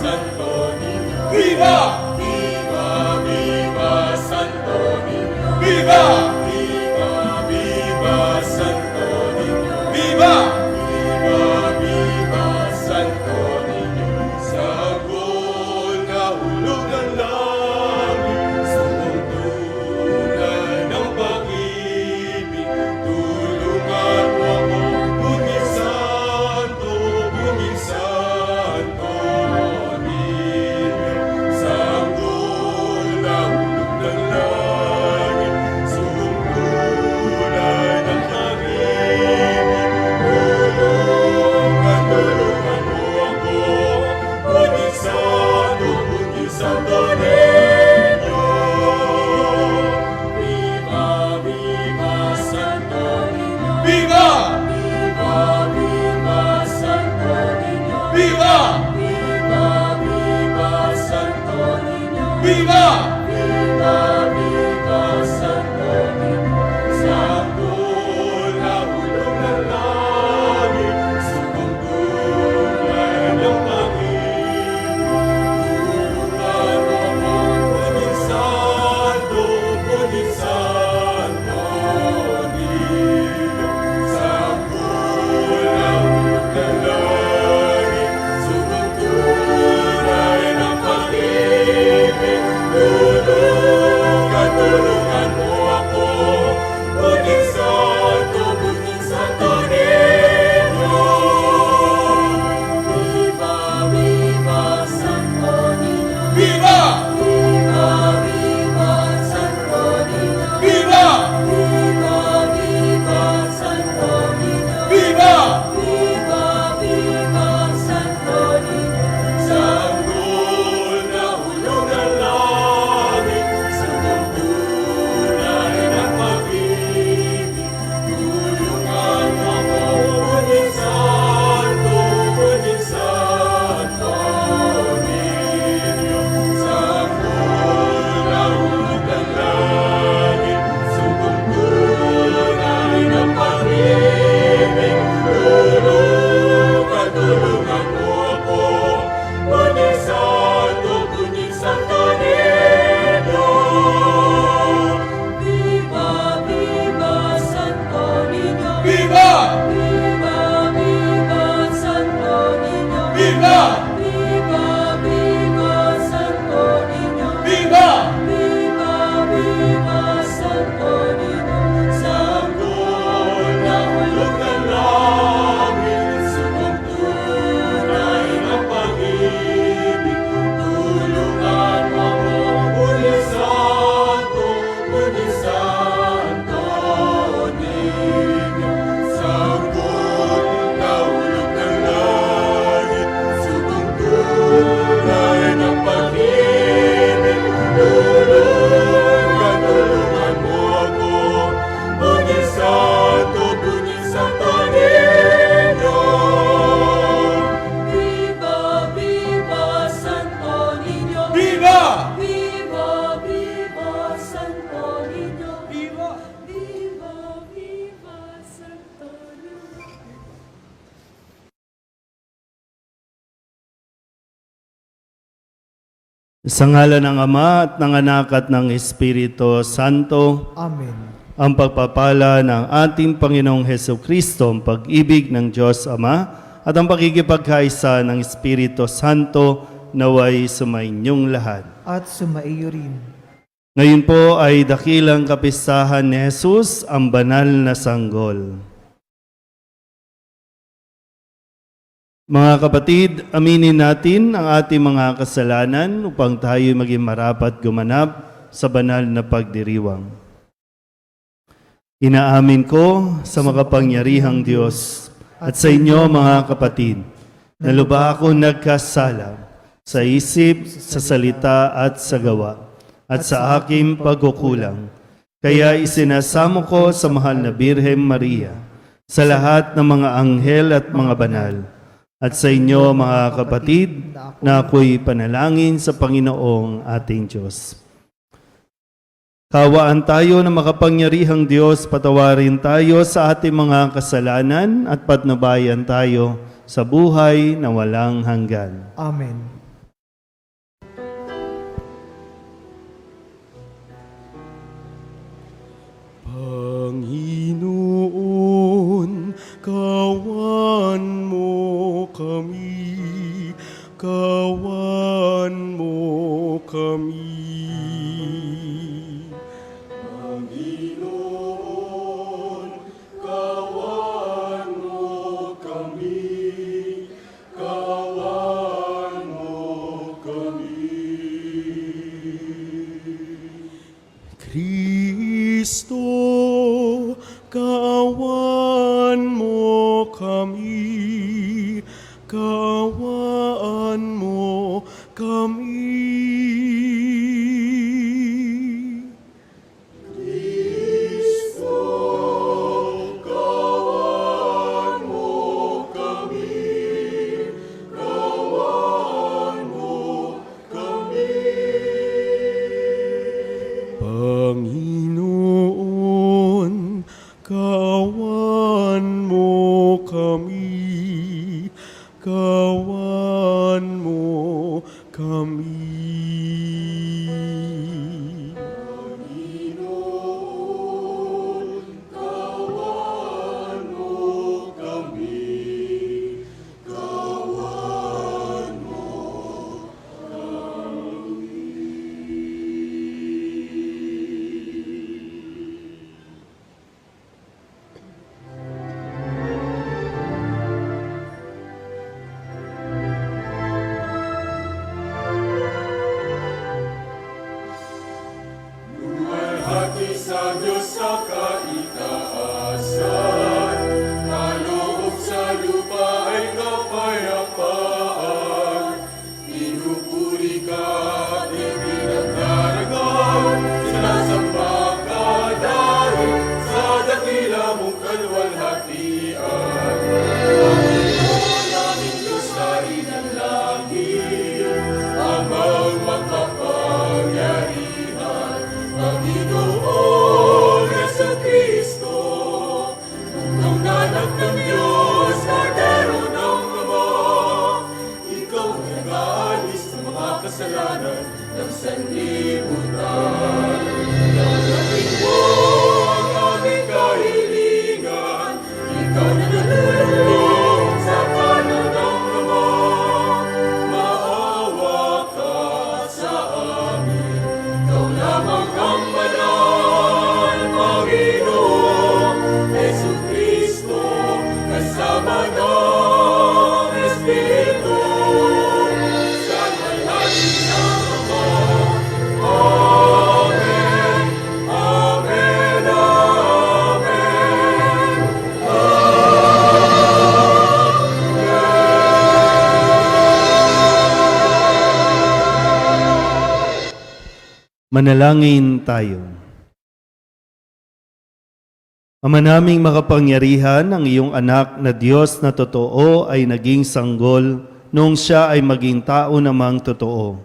Santo Niño. Viva! Viva, viva Santo Niño. Viva! Viva, viva Santo Niño. Viva! Viva, viva Santo Niño. Sa gol na hulog ng langit, sa tuntunan ng pag-ibig, tulungan mo ako, Bunyi Santo Niño. Sa gol na hulog ng langit, sa tuntunan ng pag-ibig, tulungan mo ako, Bunyi Santo Niño. Viva, viva Santo Niño. Viva! Viva, viva Santo Niño. Viva! Viva, viva Santo Niño. Viva! Viva, viva Santo Niño. Sa gol na hulog ng langit, sa tuntunan ng pag-ibig, tulungan mo ako, Bunyi Santo Niño. Sa gol na hulog ng langit, sa tuntunan ng pag-ibig, tulungan mo ako, Bunyi Santo Niño. Viva, viva Santo Niño. Viva! Viva, viva Santo Niño. Viva! Viva, viva Santo Niño. Viva! Viva, viva Santo Niño. Sa gol na hulog ng langit, sa tuntunan ng pag-ibig, tulungan mo ako, Bunyi Santo Niño. Sa gol na hulog ng langit, sa tuntunan ng pag-ibig, tulungan mo ako, Bunyi Santo Niño. Viva, viva Santo Niño. Viva! Viva, viva Santo Niño. Viva! Viva, viva Santo Niño. Viva! Viva, viva Santo Niño. Sa gol na hulog ng langit, sa tuntunan ng pag-ibig, tulungan mo ako, Bunyi Santo Niño. Sa gol na hulog ng langit, sa tuntunan ng pag-ibig, tulungan mo ako, Bunyi Santo Niño. Viva, viva Santo Niño. Viva! Viva, viva Santo Niño. Viva! Viva, viva Santo Niño. Sa ngalan ng Ama at ng Anak at ng Espiritu Santo, Amen. ang pagpapala ng ating Panginoong Hesukristo, ang pag-ibig ng Diyos Ama, at ang pakikipagkaisa ng Espiritu Santo naway sumainyong lahat. At sumaiyo rin. Ngayon po ay dakilang kapistahan ni Jesus, ang banal na sanggol. Mga kapatid, aminin natin ang ating mga kasalanan upang tayo maging marapat gumanap sa banal na pagdiriwang. Inaamin ko sa makapangyarihang Diyos at sa inyo mga kapatid, na lubha ako nagkasala sa isip, sa salita at sa gawa, at sa aking pagkukulang. Kaya isinasamo ko sa mahal na Birhen Maria, sa lahat ng mga anghel at mga banal, at sa inyo mga kapatid, na ako'y panalangin sa Panginoong ating Diyos. Kawaan tayo ng makapangyarihang Diyos, patawarin tayo sa ating mga kasalanan at patnubayan tayo sa buhay na walang hanggan. Amen. Panginoon, kawan mo kami, kawan mo kami. Panginoon, kawan mo kami, kawan mo kami. Kristo, kawan mo kami, kawan mo kami. Kristo, kawan mo kami, kawan mo kami. Panginoon, kawan mo kami, kawan mo kami. Panginoon, kawan mo kami, kawan mo Luwalhati sa Diyos sa kaitaasan, kaloob sa lupa ay kapayapaan. Pinupuri ka at ipinagdaragan, sinasamba ka dahil sa dakila mong kaluwalhatian. Panginoon aming Diyos sa inalangin, amang makapangyarihan, Panginoon Jesucristo, Bugtong anak ng Diyos, Kordero ng Ama, ikaw nag-aalis ng mga kasalanan ng sanlibutan. Nagaling mo ang aming kahilingan, ikaw na nalulungkot sa kanan ng Ama. Maawa ka sa amin, ikaw lamang ang banal, Panginoon Jesucristo, kasama ng Espiritu, sa malhati ng Ama. Amen, amen, amen. Manalangin tayo. Ama naming makapangyarihan, ang iyong anak na Diyos na totoo ay naging sanggol noong siya ay maging tao namang totoo.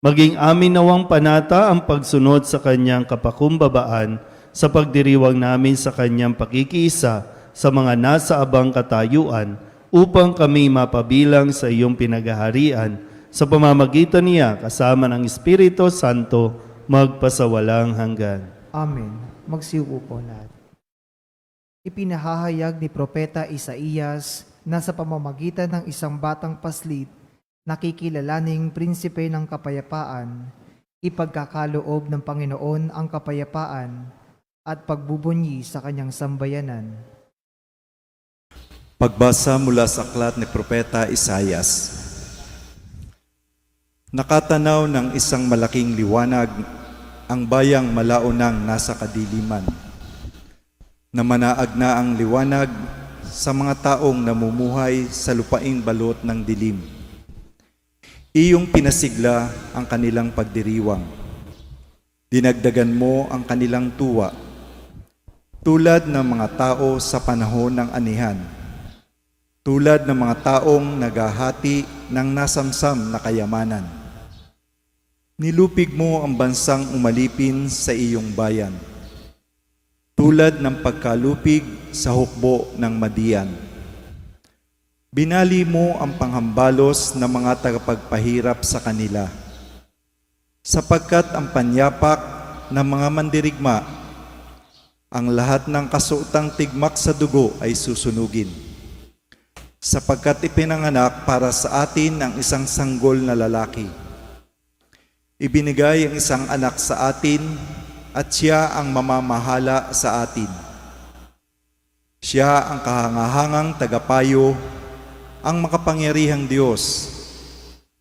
Maging amin nawang panata ang pagsunod sa kanyang kapakumbabaan sa pagdiriwang namin sa kanyang pakikiisa sa mga nasa abang katayuan upang kami mapabilang sa iyong pinagaharian sa pamamagitan niya kasama ng Espiritu Santo magpasawalang hanggan. Amen. Magsiupo po natin. Ipinahahayag ni Propeta Isaías na sa pamamagitan ng isang batang paslit, nakikilalaning prinsipe ng kapayapaan, ipagkakaloob ng Panginoon ang kapayapaan at pagbubunyi sa kanyang sambayanan. Pagbasa mula sa aklat ni Propeta Isaías. Nakatanaw ng isang malaking liwanag ang bayang malaunang nasa kadiliman. Namanaag na ang liwanag sa mga taong namumuhay sa lupaing balot ng dilim. Iyong pinasigla ang kanilang pagdiriwang. Dinagdagan mo ang kanilang tuwa, tulad ng mga tao sa panahon ng anihan, tulad ng mga taong naghahati ng nasamsam na kayamanan. Nilupig mo ang bansang umalipin sa iyong bayan, tulad ng pagkalupig sa hukbo ng Madian. Binali mo ang panghambalos ng mga tagapagpahirap sa kanila, sapagkat ang panyapak ng mga mandirigma Ang lahat ng kasuotang tigmak sa dugo ay susunugin. Sapagkat ipinanganak para sa atin ang isang sanggol na lalaki. Ibinigay ang isang anak sa atin at siya ang mamamahala sa atin. Siya ang kahangahangang tagapayo, ang makapangyarihang Diyos,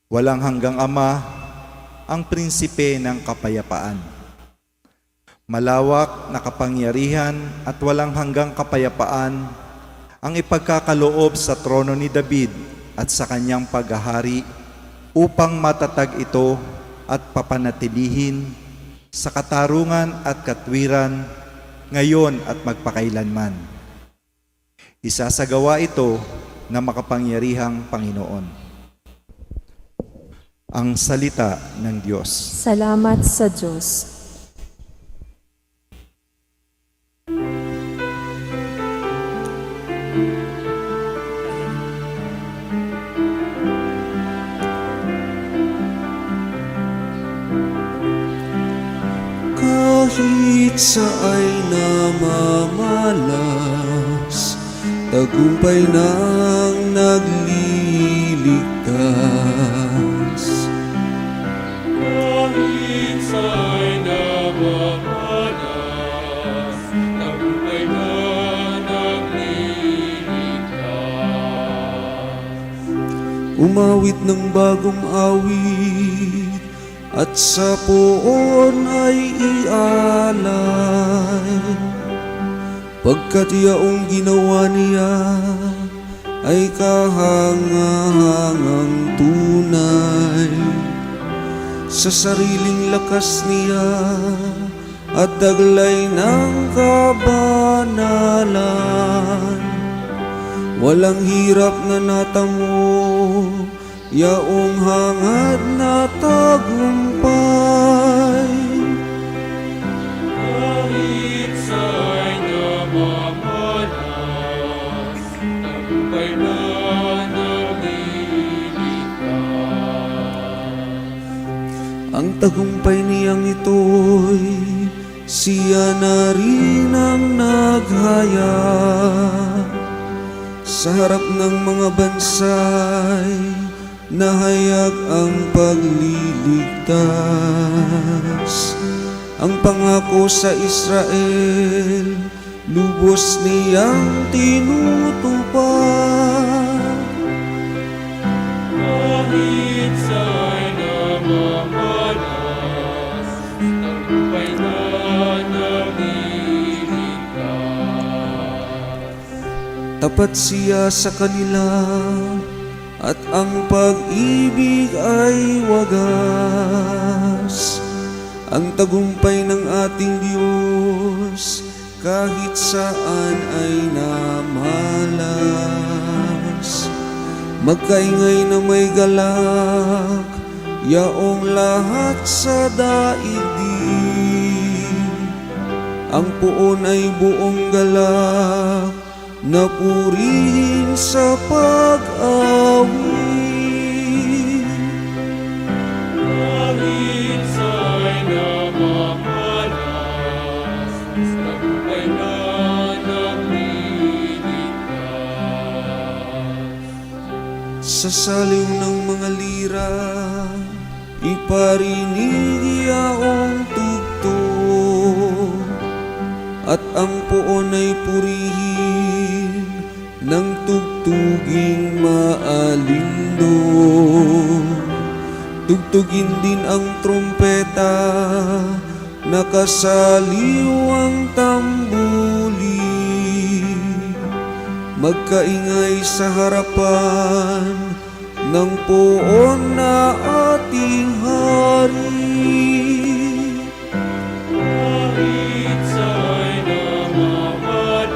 walang hanggang Ama, ang prinsipe ng kapayapaan. Malawak na kapangyarihan at walang hanggang kapayapaan ang ipagkakaloob sa trono ni David at sa kanyang paghahari upang matatag ito at papanatilihin sa katarungan at katwiran ngayon at magpakailanman. Isasagawa ito na makapangyarihang Panginoon. Ang salita ng Diyos. Salamat sa Diyos. Kahit saay namamalas, tagumpay ng nagliligtas. Kahit sa'y namamalas, tagumpay ng nagliligtas. Umawit ng bagong awit, at sa poon ay ialay. Pagkat yaong ginawa niya ay kahangahangang tunay. Sa sariling lakas niya at taglay ng kabanalan, walang hirap na natamo, yaong hangad na tagumpay. Kahit sa'y namamalas, tagumpay na nagliligtas. Ang tagumpay niyang ito'y siya na rin ang naghaya. Sa harap ng mga bansay, nahayag ang pagliligtas. Ang pangako sa Israel, lubos niyang tinutupad. Kahit sa'y namamalas, tagumpay na nagliligtas. Tapat siya sa kanila, at ang pag-ibig ay wagas. Ang tagumpay ng ating Diyos kahit saan ay namalas. Magkaingay na may galak, yaong lahat sa daigdig. Ang puon ay buong galak, napurihin sa pag-awit. Kahit sa'y namamalas, tagumpay na nagliligtas. Sa saliw ng mga lira, iparinig yaong tugtog, at ang puon ay purihin ng tugtuging maalindog. Tugtugin din ang trompeta, nakasaliw ang tambuli. Magkaingay sa harapan ng poon na ating hari. Kahit sa'y namamalas,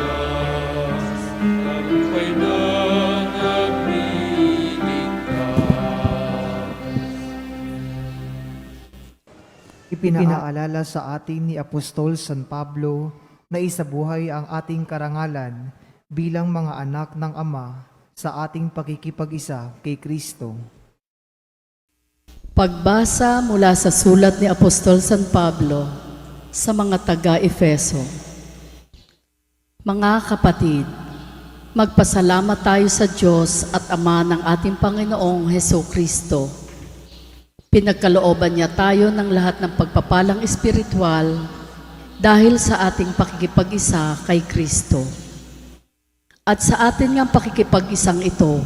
tagumpay na nagliligtas. Ipinaalala sa atin ni Apostol San Pablo na isabuhay ang ating karangalan bilang mga anak ng Ama sa ating pakikipag-isa kay Kristo. Pagbasa mula sa sulat ni Apostol San Pablo sa mga taga-Efeso. Mga kapatid, magpasalamat tayo sa Diyos at Ama ng ating Panginoong Heso Kristo. Pinagkalooban niya tayo ng lahat ng pagpapalang espiritual dahil sa ating pakikipag-isa kay Kristo. At sa atin ngang pakikipag-isang ito,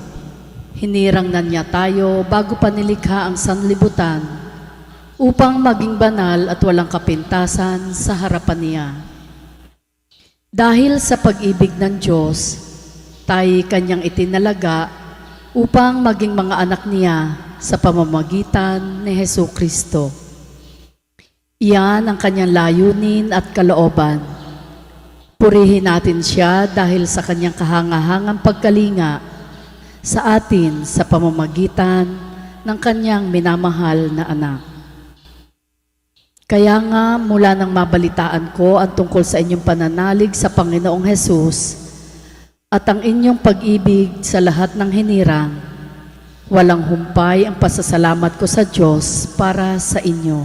hinirang na niya tayo bago pa nilikha ang sanlibutan upang maging banal at walang kapintasan sa harapan niya. Dahil sa pag-ibig ng Diyos, tayo kanyang itinalaga upang maging mga anak niya sa pamamagitan ni Heso Kristo. Iyan ang kanyang layunin at kalooban. Purihin natin siya dahil sa kanyang kahangahangang pagkalinga sa atin sa pamamagitan ng kanyang minamahal na anak. Kaya nga mula nang mabalitaan ko ang tungkol sa inyong pananalig sa Panginoong Hesus at ang inyong pag-ibig sa lahat ng hinirang, walang humpay ang pasasalamat ko sa Diyos para sa inyo.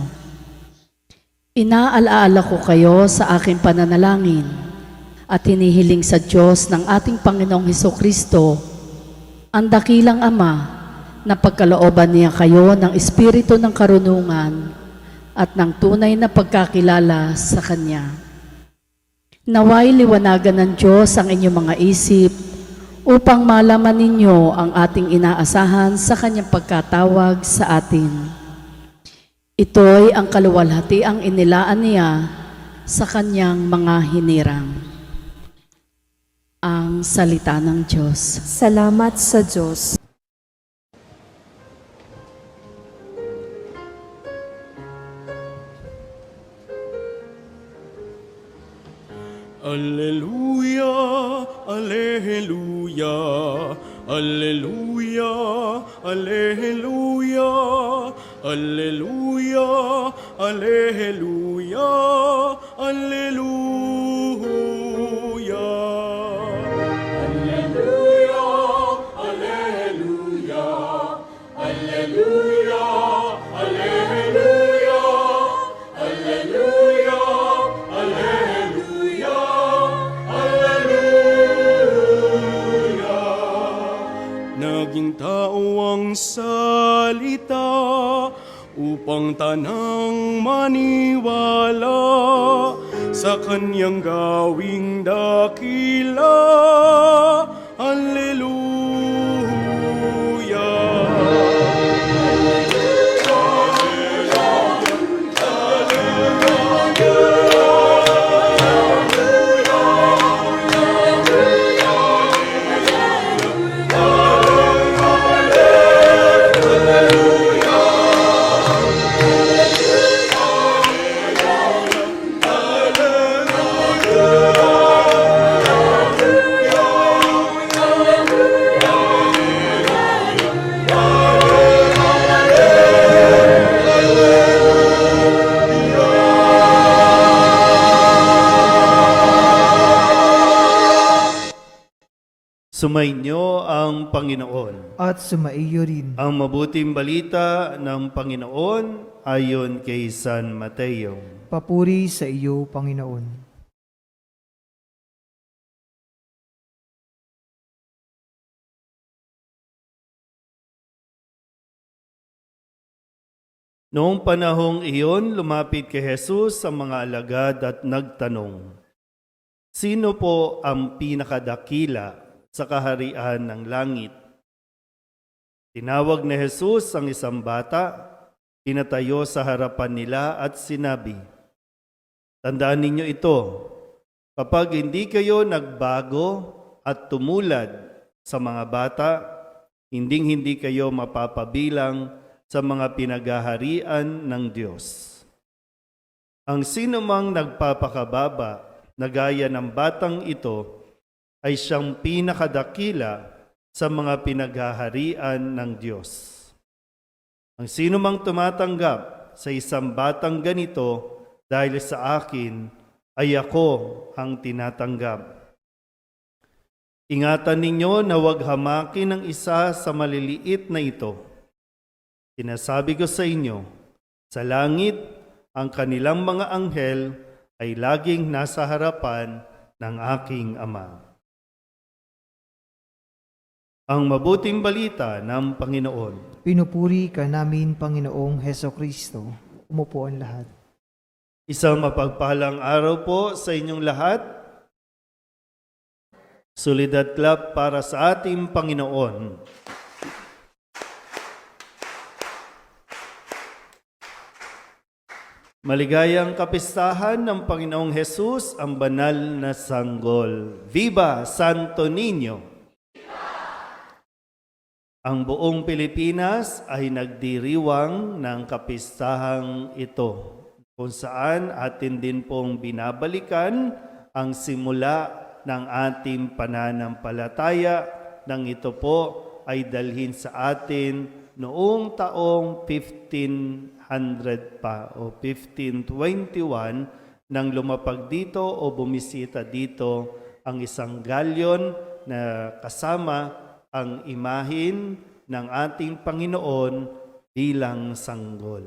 Inaalaala ko kayo sa aking pananalangin at hinihiling sa Diyos ng ating Panginoong Hesukristo, ang dakilang Ama, na pagkalooban niya kayo ng espiritu ng karunungan at ng tunay na pagkakilala sa Kanya. Naway liwanagan ng Diyos ang inyong mga isip upang malaman ninyo ang ating inaasahan sa Kanyang pagkatawag sa atin. Ito'y ang kaluwalhatiang inilaan niya sa Kanyang mga hinirang. Ang salita ng Diyos. Salamat sa Diyos. Alleluia, alleluia, alleluia, alleluia, alleluia, alleluia, alleluia. Alleluia, alleluia, alleluia, alleluia, alleluia, alleluia. Naging tao ang salita upang tanang maniwala sa kanyang gawing dakila. Alleluia. Sumainyo ang Panginoon. At sumaiyo rin. Ang mabuting balita ng Panginoon ayon kay San Mateo. Papuri sa iyo, Panginoon. Noong panahong iyon, lumapit kay Jesus ang mga alagad at nagtanong, "Sino po ang pinakadakila sa kaharian ng langit?" Tinawag ni Jesus ang isang bata, pinatayo sa harapan nila at sinabi, "Tandaan ninyo ito, kapag hindi kayo nagbago at tumulad sa mga bata, hindi kayo mapapabilang sa mga pinaghaharian ng Diyos. Ang sinumang nagpapakababa na gaya ng batang ito ay siyang pinakadakila sa mga pinaghaharian ng Diyos. Ang sinumang tumatanggap sa isang batang ganito dahil sa akin, ay ako ang tinatanggap. Ingatan ninyo na huwag hamakin ng isa sa maliliit na ito. Sinasabi ko sa inyo, sa langit, ang kanilang mga anghel ay laging nasa harapan ng aking Ama. Ang mabuting balita ng Panginoon. Pinupuri ka namin, Panginoong Heso Kristo. Umupo ang lahat. Isang mapagpalang araw po sa inyong lahat. Solidad clap para sa ating Panginoon. Maligayang kapistahan ng Panginoong Hesus, ang banal na sanggol. Viva Santo Niño! Ang buong Pilipinas ay nagdiriwang ng kapistahang ito, kung saan atin din pong binabalikan ang simula ng ating pananampalataya nang ito po ay dalhin sa atin noong taong 1500 pa o 1521 nang lumapag dito o bumisita dito ang isang galyon na kasama ang imahin ng ating Panginoon bilang sanggol.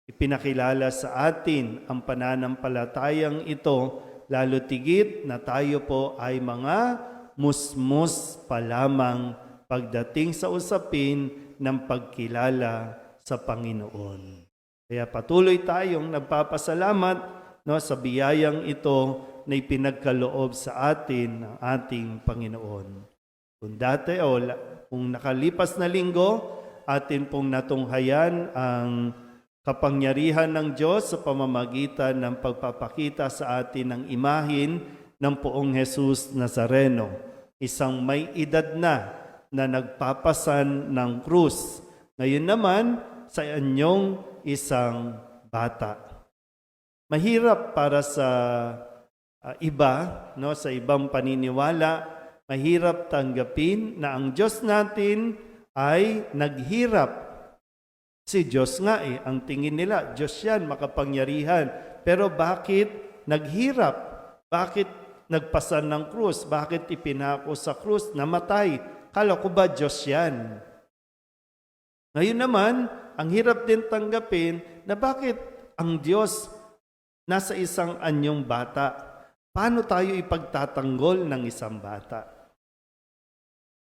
Ipinakilala sa atin ang pananampalatayang ito, lalo tigit na tayo po ay mga musmus pa lamang pagdating sa usapin ng pagkilala sa Panginoon. Kaya patuloy tayong nagpapasalamat sa biyayang ito na ipinagkaloob sa atin ng ating Panginoon. Kung dati o kung nakalipas na linggo, atin pong natunghayan ang kapangyarihan ng Diyos sa pamamagitan ng pagpapakita sa atin ng imahin ng Poong Jesus Nazareno, isang may edad na nagpapasan ng krus. Ngayon naman, sa inyong isang bata. Mahirap para sa iba, sa ibang paniniwala, mahirap tanggapin na ang Diyos natin ay naghirap. Si Diyos nga ang tingin nila, Diyos yan, makapangyarihan. Pero bakit naghirap? Bakit nagpasan ng krus? Bakit ipinako sa krus? Namatay. Kala ko ba Diyos yan? Ngayon naman, ang hirap din tanggapin na bakit ang Diyos nasa isang anyong bata. Paano tayo ipagtatanggol ng isang bata?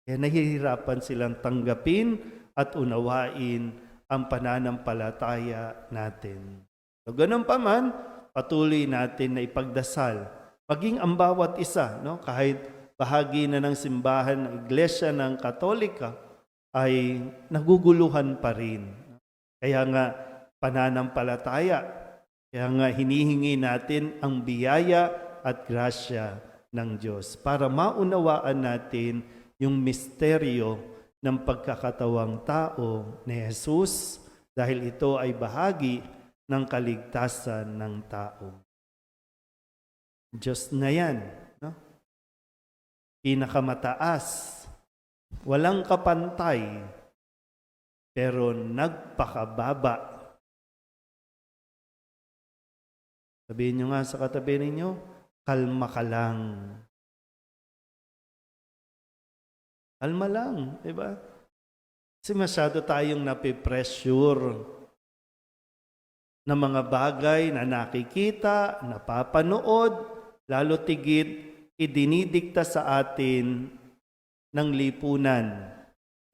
Kaya nahihirapan silang tanggapin at unawain ang pananampalataya natin. So, ganun pa man, patuloy natin na ipagdasal. Maging ang bawat isa, kahit bahagi na ng simbahan ng Iglesia ng Katolika, ay naguguluhan pa rin. Kaya nga, pananampalataya. Kaya nga, hinihingi natin ang biyaya at grasya ng Diyos para maunawaan natin yung misteryo ng pagkakatawang tao ni Jesus dahil ito ay bahagi ng kaligtasan ng tao. Diyos na yan. Pinakamataas. Walang kapantay, pero nagpakababa. Sabihin nyo nga sa katabi ninyo, kalma ka lang. Kalma lang, di ba? Kasi masyado tayong napipressure na mga bagay na nakikita, napapanood, lalo tigit, idinidikta sa atin ng lipunan.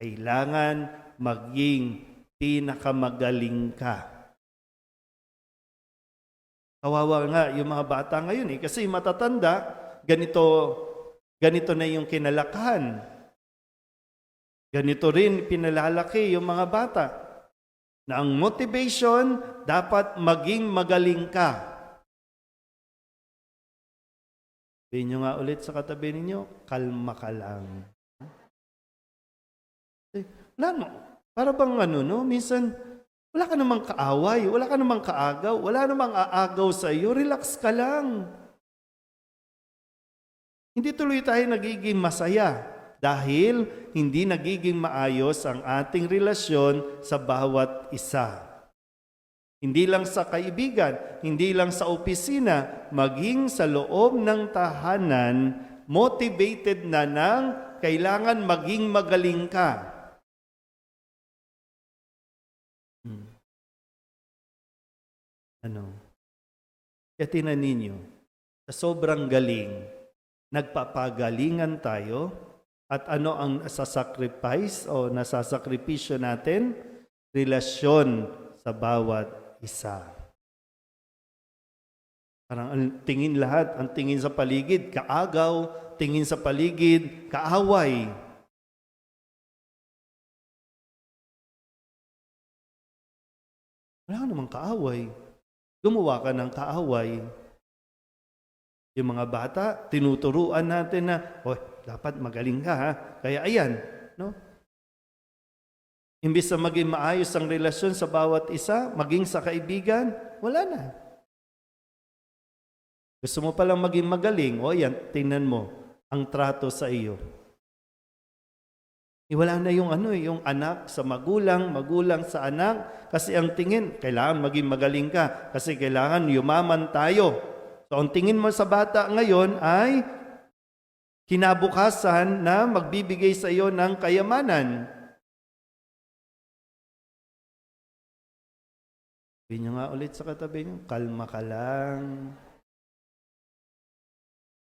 Kailangan maging pinakamagaling ka. Kawawa nga yung mga bata ngayon kasi matatanda, ganito na yung kinalakahan. Ganito rin pinalalaki yung mga bata. Na ang motivation, dapat maging magaling ka. Sabihin nyo nga ulit sa katabi ninyo, kalma ka lang. Para bang minsan, wala ka namang kaaway, wala ka namang kaagaw, wala namang aagaw sa iyo, relax ka lang. Hindi tuloy tayo nagiging masaya dahil hindi nagiging maayos ang ating relasyon sa bawat isa. Hindi lang sa kaibigan, hindi lang sa opisina, maging sa loob ng tahanan, motivated na ng kailangan maging magaling ka. Kaya tinan ninyo, sa sobrang galing, nagpapagalingan tayo. At ano ang sasacrifice o nasasakripisyo natin? Relasyon sa bawat isa. Parang ang tingin lahat, ang tingin sa paligid, kaagaw, tingin sa paligid, kaaway. Wala ka namang kaaway. Gumawa ka ng kaaway. Yung mga bata, tinuturuan natin na, dapat magaling ka ha. Kaya ayan, no? Imbis na maging maayos ang relasyon sa bawat isa, maging sa kaibigan, wala na. Gusto mo palang maging magaling, yan, tingnan mo, ang trato sa iyo. Wala na yung yung anak sa magulang, magulang sa anak, kasi ang tingin, kailangan maging magaling ka, kasi kailangan yumaman tayo. So ang tingin mo sa bata ngayon ay kinabukasan na magbibigay sa iyo ng kayamanan. Sabi niyo nga ulit sa katabi niyo, kalma ka lang.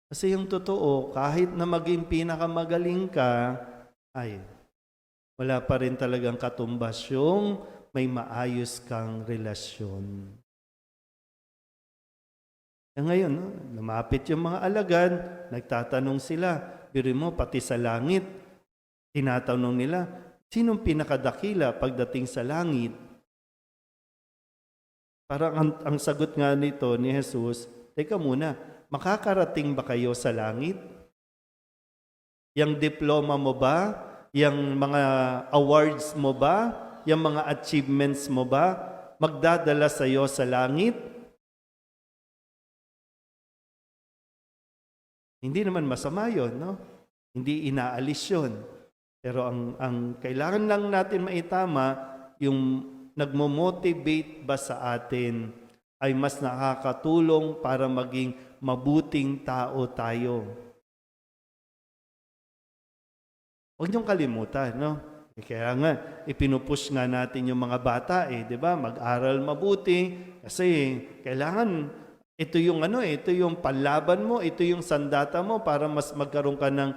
Kasi yung totoo, kahit na maging pinakamagaling ka, wala pa rin talagang katumbas yung may maayos kang relasyon. Ngayon, lumapit yung mga alagad, nagtatanong sila, biro mo, pati sa langit, tinatanong nila, sinong pinakadakila pagdating sa langit? Parang ang sagot nga nito ni Jesus, teka muna, makakarating ba kayo sa langit? Yang diploma mo ba? Yang mga awards mo ba? Yang mga achievements mo ba? Magdadala sa iyo sa langit? Hindi naman masama yun, no? Hindi inaalis yun. Pero ang kailangan lang natin maitama, yung nagmo-motivate ba sa atin ay mas nakakatulong para maging mabuting tao tayo. Huwag niyong kalimutan, no? Kaya nga, ipinupush nga natin yung mga bata, di ba? Mag-aral mabuti kasi kailangan ito yung ito yung panlaban mo, ito yung sandata mo para mas magkaroon ka ng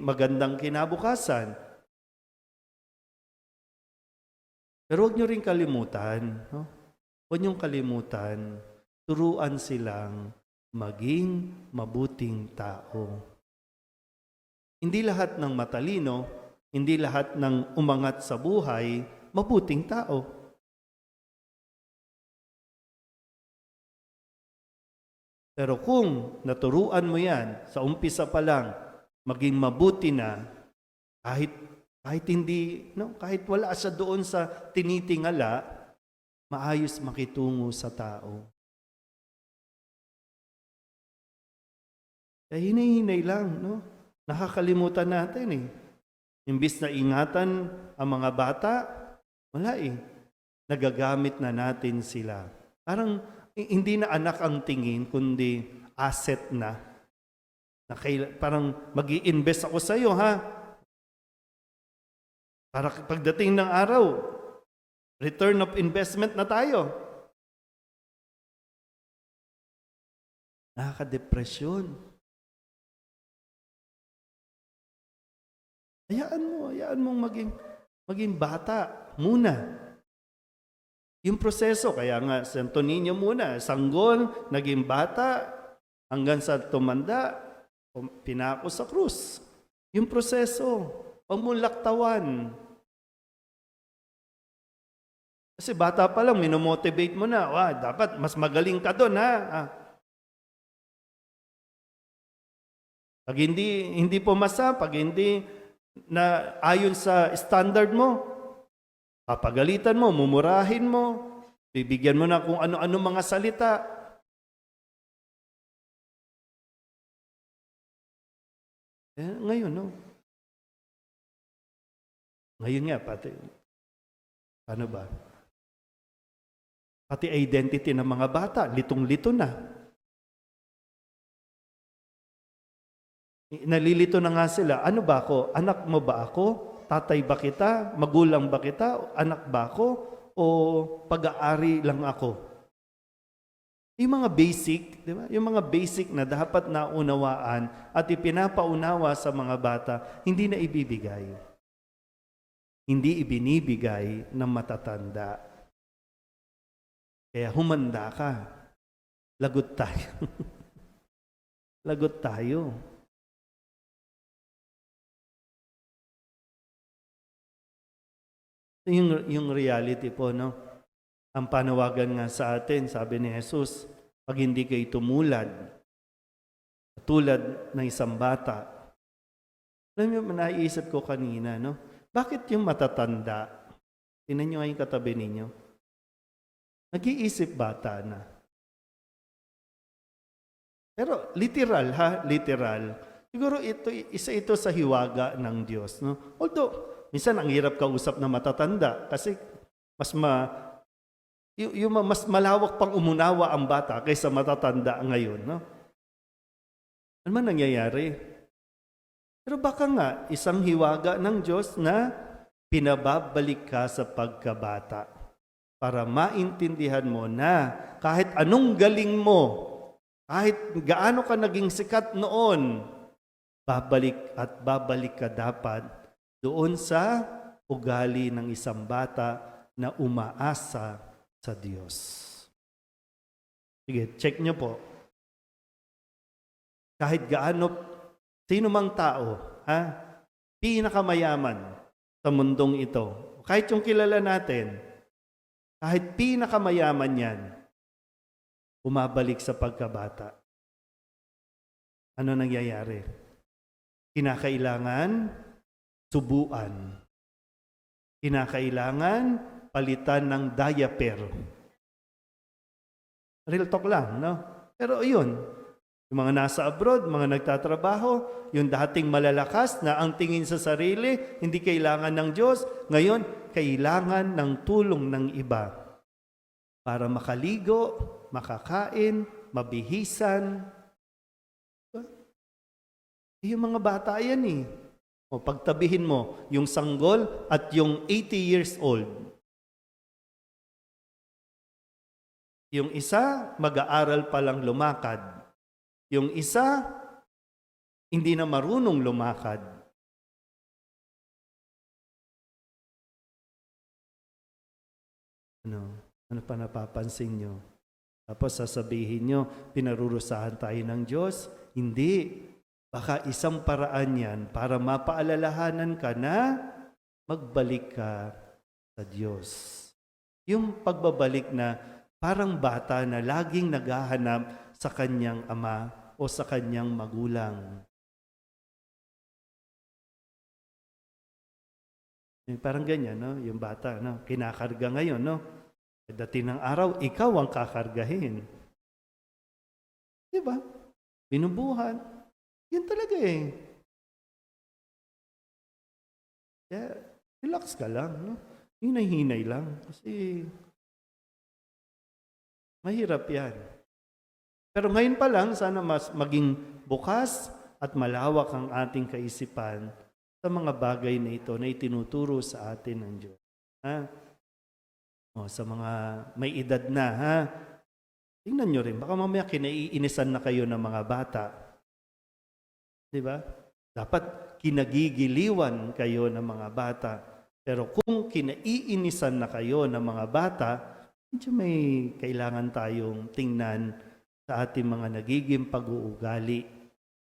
magandang kinabukasan. Pero huwag niyo rin kalimutan, no? Huwag niyong kalimutan, turuan silang maging mabuting tao. Hindi lahat ng matalino, hindi lahat ng umangat sa buhay, mabuting tao. Pero kung naturuan mo yan, sa umpisa pa lang, maging mabuti na, kahit hindi, kahit wala siya doon sa tinitingala, maayos makitungo sa tao. Kaya hinay-hinay lang, no? Nakakalimutan natin Imbis na ingatan ang mga bata, wala nagagamit na natin sila. Parang hindi na anak ang tingin, kundi asset na. Parang mag-i-invest ako sa iyo, ha? Para pagdating ng araw, return of investment na tayo. Nakaka-depresyon. Hayaan mong maging bata muna. Yung proseso, kaya nga Santo Niño muna, sanggol, naging bata, hanggang sa tumanda, pinako sa krus. Yung proseso, huwag mong laktawan. Kasi bata pa lang, minomotivate mo na, dapat mas magaling ka doon, ha? Pag hindi pumasa, pag hindi na ayon sa standard mo, papagalitan mo, mumurahin mo, bibigyan mo na kung ano-ano mga salita. Ngayon, Ngayon nga, ano ba? Pati identity ng mga bata, litong-lito na. Nalilito na nga sila, ano ba ako? Anak mo ba ako? Tatay ba kita? Magulang ba kita? Anak ba ako? O pag-aari lang ako? Yung mga basic, di ba? Yung mga basic na dapat naunawaan at ipinapaunawa sa mga bata, hindi na ibibigay. Hindi ibinibigay ng matatanda. Kaya humanda ka. Lagot tayo. Lagot tayo. Yung reality po, no? Ang panawagan nga sa atin, sabi ni Jesus, pag hindi kayo tumulad, tulad ng isang bata. Alam niyo, naiisip ko kanina, no? Bakit yung matatanda, tingnan niyo nga yung katabi ninyo, nag-iisip bata na. Pero literal, literal. Siguro isa ito sa hiwaga ng Diyos, no? Although, minsan ang hirap kausap na matatanda kasi mas malawak pang umunawa ang bata kaysa matatanda ngayon, no? Ano man nangyayari? Pero baka nga, isang hiwaga ng Diyos na pinababalik ka sa pagkabata para maintindihan mo na kahit anong galing mo, kahit gaano ka naging sikat noon, babalik at babalik ka dapat doon sa ugali ng isang bata na umaasa sa Diyos. Sige, check nyo po. Kahit gaano, sino mang tao, pinakamayaman sa mundong ito, kahit yung kilala natin, kahit pinakamayaman yan, bumabalik sa pagkabata. Ano nangyayari? Kinakailangan subuan. Kinakailangan palitan ng diaper. Real talk lang, no? Pero yun, yung mga nasa abroad, mga nagtatrabaho, yung dating malalakas na ang tingin sa sarili, hindi kailangan ng Diyos, ngayon, kailangan ng tulong ng iba para makaligo, makakain, mabihisan. Yung mga bata yan eh. O pagtabihin mo, yung sanggol at yung 80 years old. Yung isa, mag-aaral pa lang lumakad. Yung isa, hindi na marunong lumakad. Ano pa napapansin nyo? Tapos sasabihin nyo, pinarurusahan tayo ng Diyos? Hindi. Baka isang paraan yan para mapaalalahanan ka na magbalik ka sa Diyos. Yung pagbabalik na parang bata na laging naghahanap sa kanyang ama o sa kanyang magulang. Parang ganyan, no? Yung bata, no? Kinakarga ngayon, no? Dating ng araw, ikaw ang kakargahin. Diba? Binubuhan. Yan talaga eh. Kaya, relax ka lang, no? Hinay-hinay lang. Kasi, mahirap yan. Pero ngayon pa lang, sana mas maging bukas at malawak ang ating kaisipan sa mga bagay na ito na itinuturo sa atin ng Diyos. Sa mga may edad na, tingnan nyo rin, baka mamaya kinaiinisan na kayo ng mga bata. Diba? Dapat kinagigiliwan kayo ng mga bata. Pero kung kinaiinisan na kayo ng mga bata, medyo may kailangan tayong tingnan sa ating mga nagiging pag-uugali.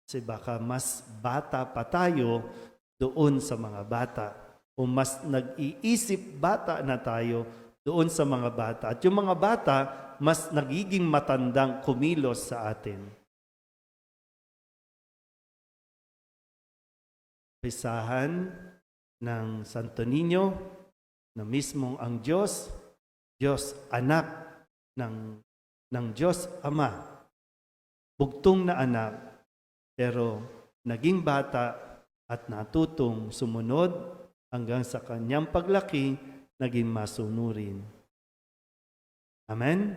Kasi baka mas bata pa tayo doon sa mga bata. O mas nag-iisip bata na tayo doon sa mga bata. At yung mga bata, mas nagiging matandang kumilos sa atin. Pisahan ng Santo Niño na mismong ang Diyos anak ng Diyos Ama, bugtong na anak, pero naging bata at natutong sumunod hanggang sa kanyang paglaki, naging masunurin. Amen?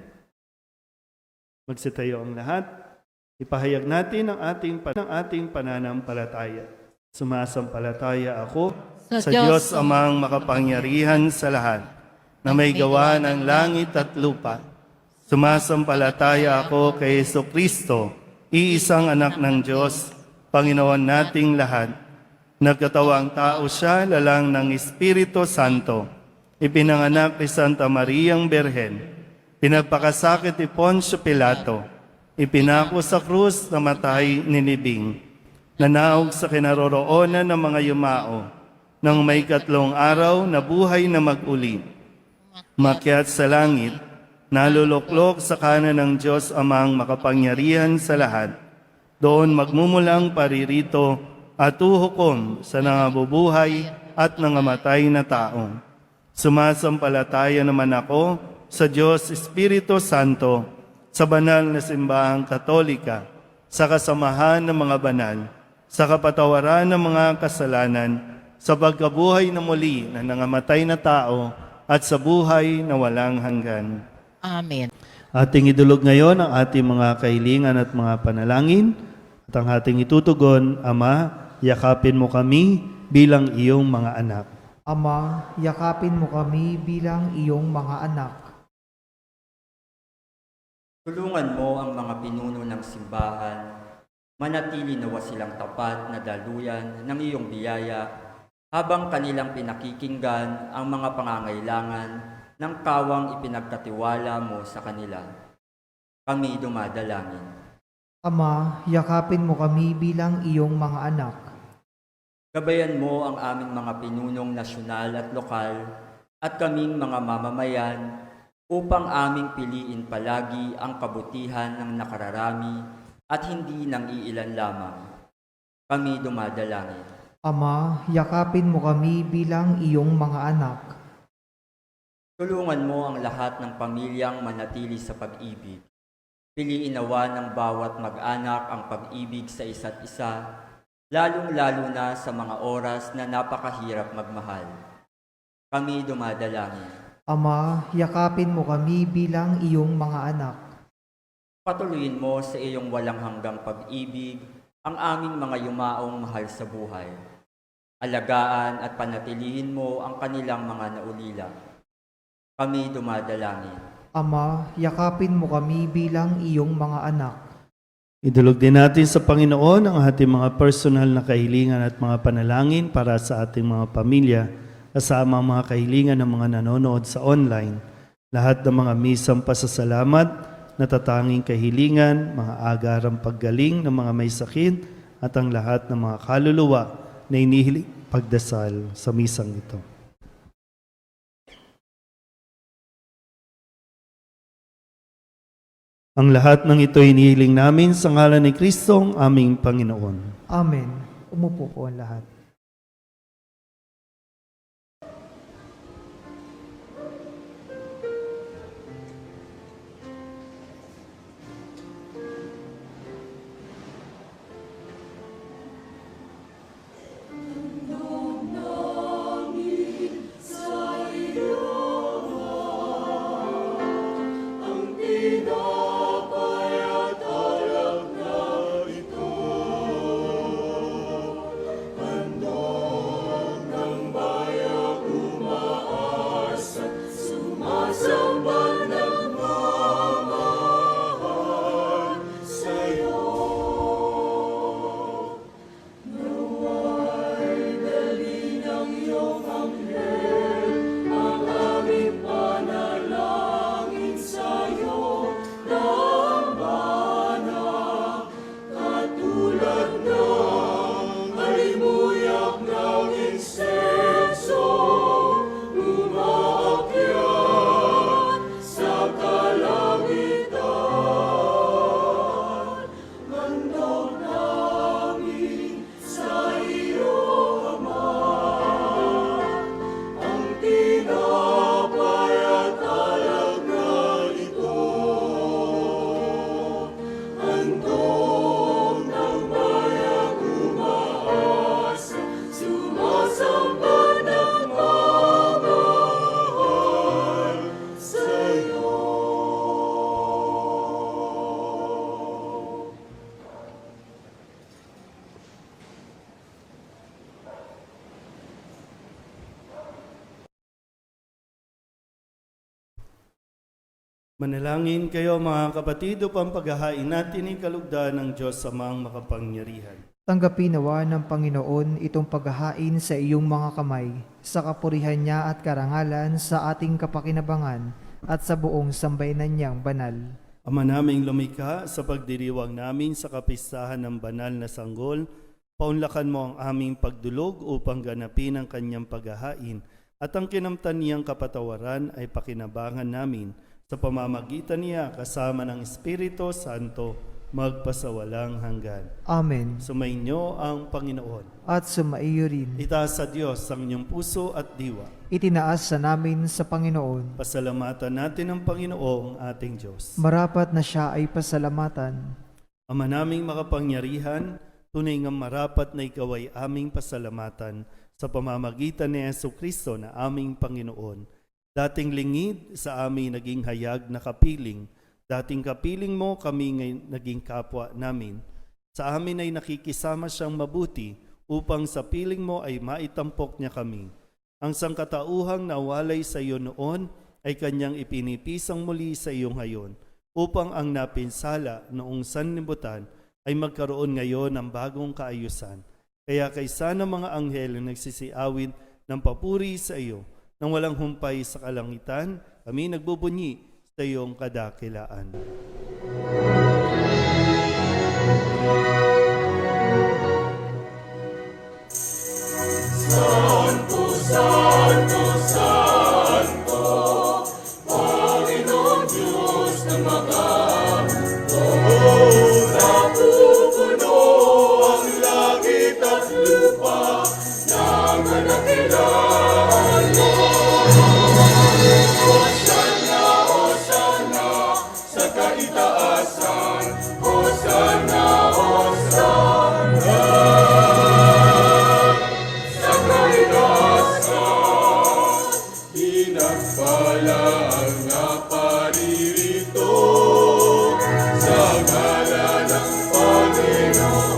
Magsitayo ang lahat. Ipahayag natin ang ating pananampalataya. Sumasampalataya ako sa Diyos Amang makapangyarihan sa lahat, na may gawa ng langit at lupa. Sumasampalataya ako kay Jesucristo, iisang anak ng Diyos, Panginoon nating lahat. Nagkatawang tao siya, lalang ng Espiritu Santo. Ipinanganak ni Santa Mariang Berhen. Pinagpakasakit ni Poncio Pilato. Ipinako sa krus, namatay, ninibing. Nanaog sa kinaroroonan ng mga yumao. Nang may 3 araw, nabuhay na mag-uli. Makyat sa langit, naluluklok sa kanan ng Diyos Amang makapangyarihan sa lahat. Doon magmumulang paririto at uhukom sa nangabubuhay at nangamatay na tao. Sumasampalataya naman ako sa Diyos Espiritu Santo, sa banal na simbahang Katolika, sa kasamahan ng mga banal, sa kapatawaran ng mga kasalanan, sa pagkabuhay na muli na nangamatay na tao, at sa buhay na walang hanggan. Amen. Ating idulog ngayon ang ating mga kahilingan at mga panalangin. At ang ating itutugon, Ama, yakapin mo kami bilang iyong mga anak. Ama, yakapin mo kami bilang iyong mga anak. Tulungan mo ang mga pinuno ng simbahan, manatili nawa silang tapat na daluyan ng iyong biyaya habang kanilang pinakikinggan ang mga pangangailangan ng kawang ipinagkatiwala mo sa kanila. Kami dumadalangin. Ama, yakapin mo kami bilang iyong mga anak. Gabayan mo ang aming mga pinunong nasyonal at lokal at kaming mga mamamayan upang aming piliin palagi ang kabutihan ng nakararami at hindi ng iilan lamang. Kami dumadalangin. Ama, yakapin mo kami bilang iyong mga anak. Tulungan mo ang lahat ng pamilyang manatili sa pag-ibig. Piliin nawa ng bawat mag-anak ang pag-ibig sa isa't isa, lalong-lalo na sa mga oras na napakahirap magmahal. Kami dumadalangin. Ama, yakapin mo kami bilang iyong mga anak. Patuloyin mo sa iyong walang hanggang pag-ibig ang aming mga yumaong mahal sa buhay. Alagaan at panatilihin mo ang kanilang mga naulila. Kami dumadalangin. Ama, yakapin mo kami bilang iyong mga anak. Idulog din natin sa Panginoon ang ating mga personal na kahilingan at mga panalangin para sa ating mga pamilya, kasama ang mga kahilingan ng mga nanonood sa online. Lahat ng mga misang pasasalamat, natatanging kahilingan, mga agarang paggaling ng mga may sakit, at ang lahat ng mga kaluluwa na inihiling pagdasal sa misang ito. Ang lahat ng ito hinihiling namin sa ngalan ni Kristo, ang aming Panginoon. Amen. Umupo po ang lahat. Tinapay at alak na ito, Manalangin kayo mga kapatid upang paghahain natin ang kalugdan ng Diyos Amang makapangyarihan. Tanggapin nawa ng Panginoon itong paghahain sa iyong mga kamay, sa kapurihan niya at karangalan sa ating kapakinabangan at sa buong sambayanan niyang banal. Ama naming lumikha, sa pagdiriwang namin sa kapistahan ng banal na sanggol, paunlakan mo ang aming pagdulog upang ganapin ang kanyang paghahain at ang kinamtan niyang kapatawaran ay pakinabangan namin sa pamamagitan niya kasama ng Espiritu Santo magpasawalang hanggan. Amen. Sumainyo ang Panginoon. At sumaiyo rin. Itaas sa Diyos ang inyong puso at diwa. Itinaas sa namin sa Panginoon. Pasalamatan natin ang Panginoong ating Diyos. Marapat na siya ay pasalamatan. Ama naming makapangyarihan, tunay nga marapat na ikaw ay aming pasalamatan sa pamamagitan ni Jesucristo na aming Panginoon. Dating lingid sa amin naging hayag na kapiling, dating kapiling mo kami ngay naging kapwa namin. Sa amin ay nakikisama siyang mabuti upang sa piling mo ay maitampok niya kami. Ang sangkatauhang nawalay sa iyo noon ay kanyang ipinipisang muli sa iyo ngayon upang ang napinsala noong sanlibutan ay magkaroon ngayon ng bagong kaayusan. Kaya kaysa ng mga anghel na nagsisiawit ng papuri sa iyo, nang walang humpay sa kalangitan, kami nagbubunyi sa iyong kadakilaan. Santo, Santo, Santo, Panginoon Diyos ng napupuno ang langit at lupa ng kadakilaan mo. Hosanna, Hosanna, sa kaitaasan. Hosanna, Hosanna, sa kaitaasan. Pinagpala ang naparirito sa ngalan ng Panginoon.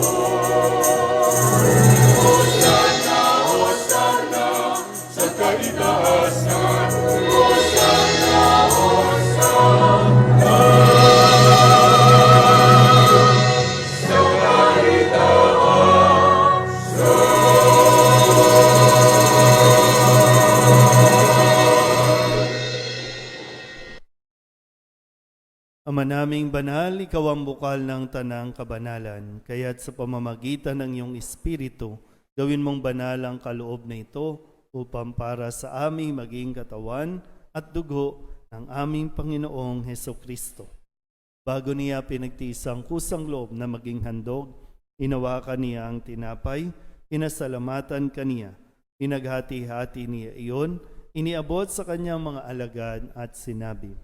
Hosanna, Hosanna, sa kaitaasan. Hosanna, Hosanna, sa Ama naming banal, ikaw ang bukal ng tanang kabanalan, kaya't sa pamamagitan ng iyong Espiritu, gawin mong banal ang kaloob na ito upang para sa aming maging katawan at dugo ng aming Panginoong Hesukristo. Bago niya pinagtiis ang kusang loob na maging handog, hinawakan niya ang tinapay, pinasalamatan kaniya, pinaghati-hati niya iyon, iniabot sa kanyang mga alagad at sinabi,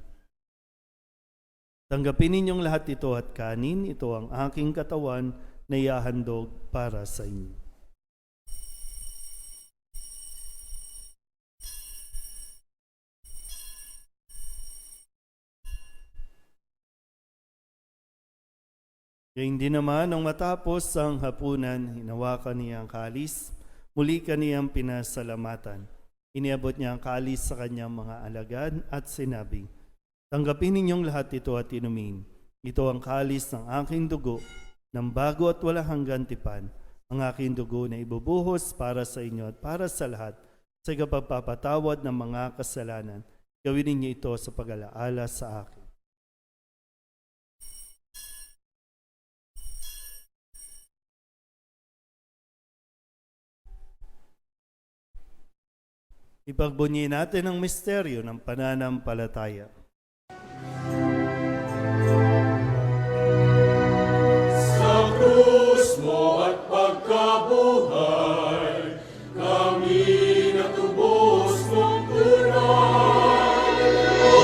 tanggapin ninyong lahat ito at kanin, ito ang aking katawan na ihahandog para sa inyo. Gayun din naman, nung matapos ang hapunan, hinawakan niya ang kalis, muli kaniyang pinasalamatan. Iniabot niya ang kalis sa kanyang mga alagad at sinabi, tanggapin ninyong lahat ito at inumin. Ito ang kalis ng aking dugo, ng bago at walang hanggan tipan. Ang aking dugo na ibubuhos para sa inyo at para sa lahat sa pagpapatawad ng mga kasalanan. Gawin ninyo ito sa pag-alaala sa akin. Ipagbunyi natin ang misteryo ng pananampalataya. Sa krus mo at pagkabuhay, kami natubos mong tunay. O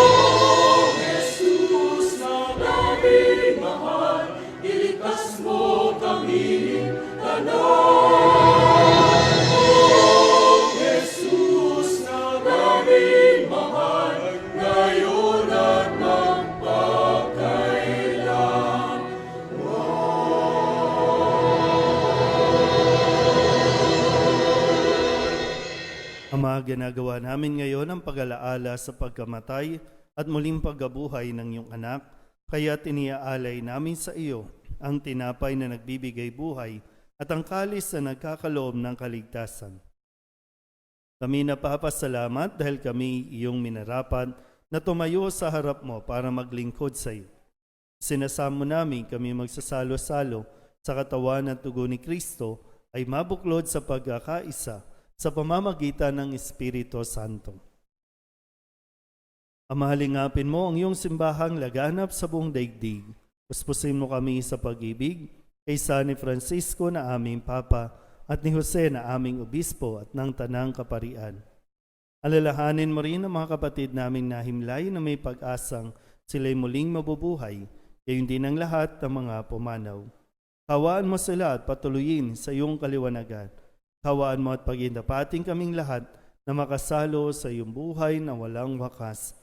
Jesus na aming mahal, iligtas mo kami tanan. O Jesus na aming mahal, ngayon at magpakailan. Ama, ginagawa namin ngayon ang pag-alaala sa pagkamatay at muling pagkabuhay ng iyong anak, kaya tiniaalay namin sa iyo ang tinapay na nagbibigay buhay at ang kalis na nagkakaloob ng kaligtasan. Kami napapasalamat dahil kami iyong minarapat na tumayo sa harap mo para maglingkod sa iyo. Sinasamo namin kami magsasalo-salo sa katawan at dugo ni Kristo ay mabuklod sa pagkakaisa sa pamamagitan ng Espiritu Santo. Amahalingapin mo ang iyong simbahang laganap sa buong daigdig. Puspusin mo kami sa pag-ibig kay San Francisco na aming Papa at ni Jose na aming Obispo at ng Tanang Kaparian. Alalahanin mo rin ang mga kapatid naming nahimlay na may pag-asang sila'y muling mabubuhay, gayon din ang lahat ng mga pumanaw. Kawaan mo sila at patuloyin sa iyong kaliwanagan. Kawaan mo at pagindapating kaming lahat na makasalo sa iyong buhay na walang wakas.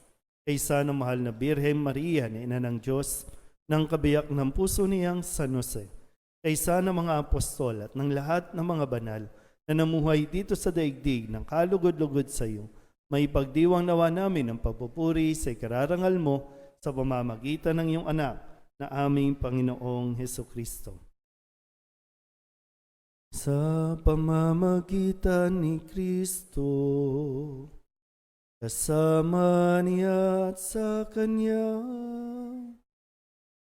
Kaysa ng mahal na Birhen Maria na Ina ng Diyos, ng kabiyak ng puso niyang San Jose, kaysa ng mga apostol at ng lahat ng mga banal na namuhay dito sa daigdig ng kalugod-lugod sa iyo, may pagdiwang nawa namin ang pagpupuri sa ikararangal mo sa pamamagitan ng iyong anak na aming Panginoong Hesukristo. Sa pamamagitan ni Kristo, kasama niya at sa Kanya,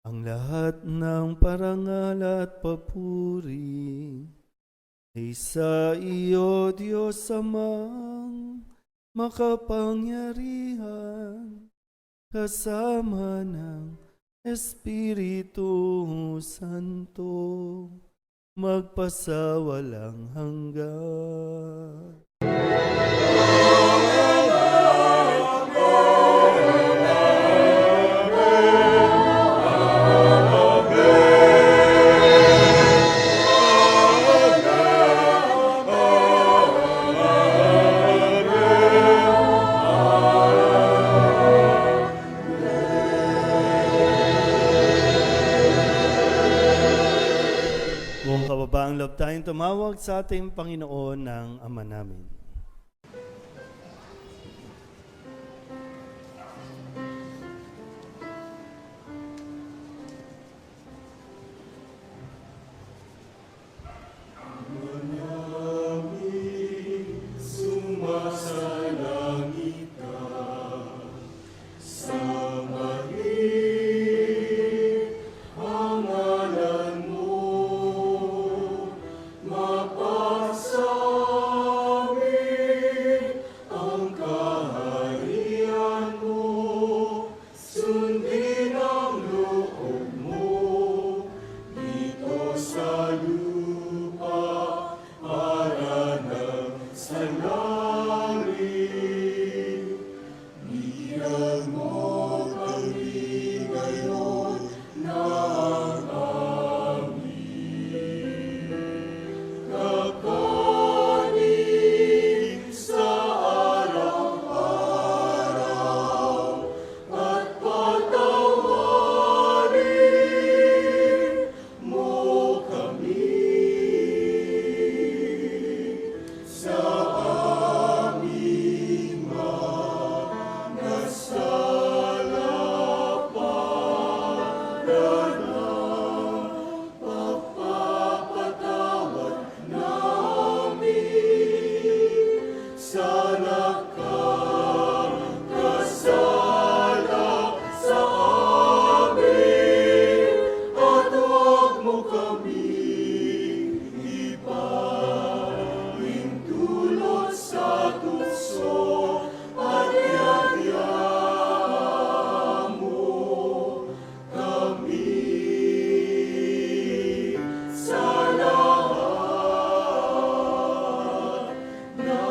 ang lahat ng parangal at papuri ay sa iyo, Diyos Amang makapangyarihan, kasama ng Espiritu Santo, magpasawalang hanggan. Buong kababaang loob tayong tumawag sa ating Panginoon ng Ama namin. Sumasalangit ka sa ang ngalan mo, mapasamin ang kaharian mo, sundin ang loob mo dito sa lupa para ng sa langit. Bigyan mo kami ngayon ng aming kakanin sa araw-araw at patawarin mo kami sa aming mga sala para ng pagpapatawad namin sa nakakasala sa amin, at huwag mo kaming ipahintulot sa tukso, at yadya mo kami sa lahat ng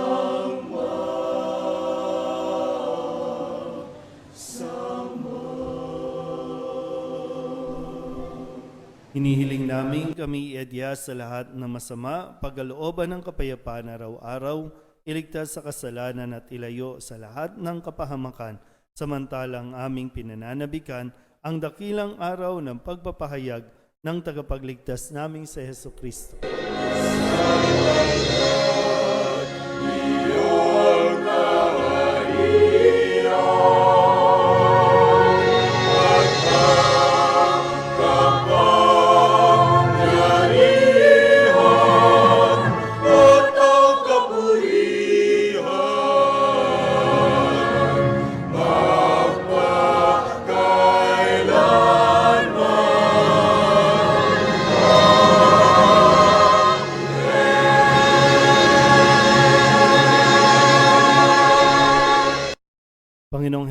Hinihiling namin kami iadya sa lahat ng masama, pagkalooban ng kapayapaan araw-araw, iligtas sa kasalanan at ilayo sa lahat ng kapahamakan, samantalang aming pinananabikan ang dakilang araw ng pagpapahayag ng tagapagligtas naming si Hesukristo. iyong kaharian.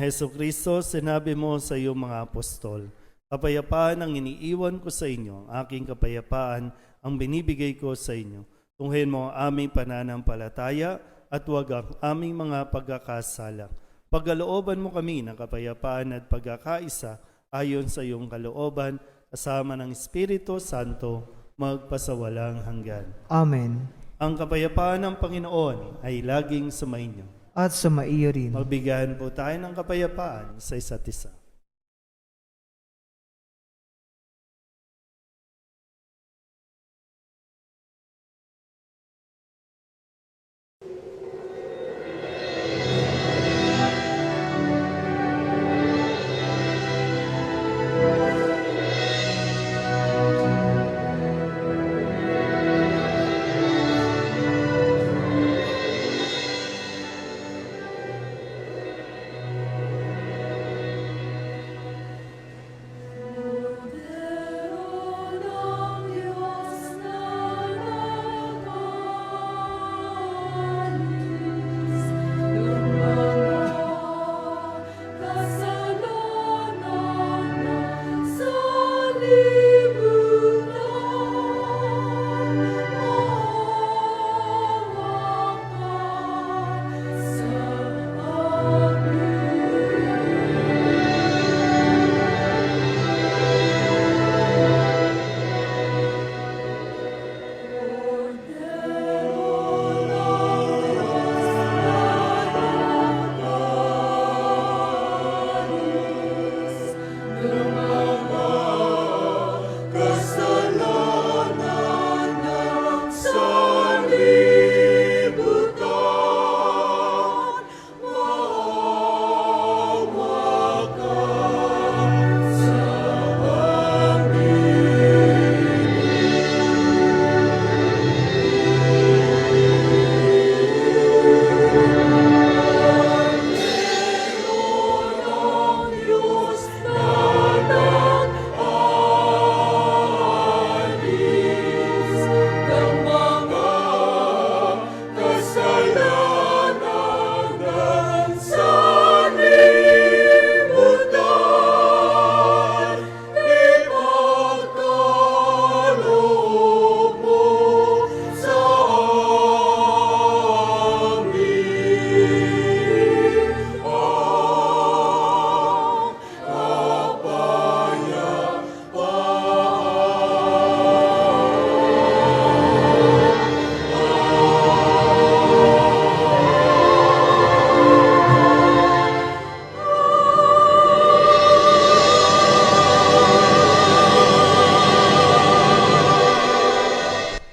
Heso Kristo, sinabi mo sa iyong mga apostol, kapayapaan ang iniiwan ko sa inyo, aking kapayapaan ang binibigay ko sa inyo. Tunghayin mo ang aming pananampalataya at huwag ang aming mga pagkakasala. Pagkalooban mo kami ng kapayapaan at pagkakaisa ayon sa iyong kalooban, kasama ng Espiritu Santo, magpasawalang hanggan. Amen. Ang kapayapaan ng Panginoon ay laging sumainyo. At sumaiyo rin. Magbigayan po tayo ng kapayapaan sa isa't isa.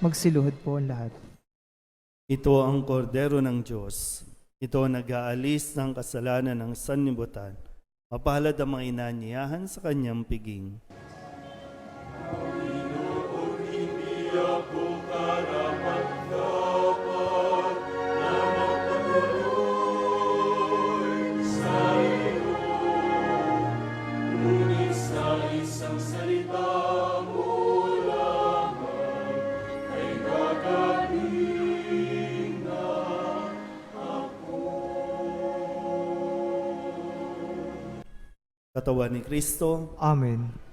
Magsiluhod po ang lahat. Ito ang kordero ng Diyos. Ito ang nag-aalis ng kasalanan ng sanlibutan. Mapalad ang mga inanyayahan sa kanyang piging. Hindi ako karapat-dapat na magpatuloy sa iyo. Ngunit sa isang salita mo lamang ay gagaling na ako. Katawan ni Kristo, Amen.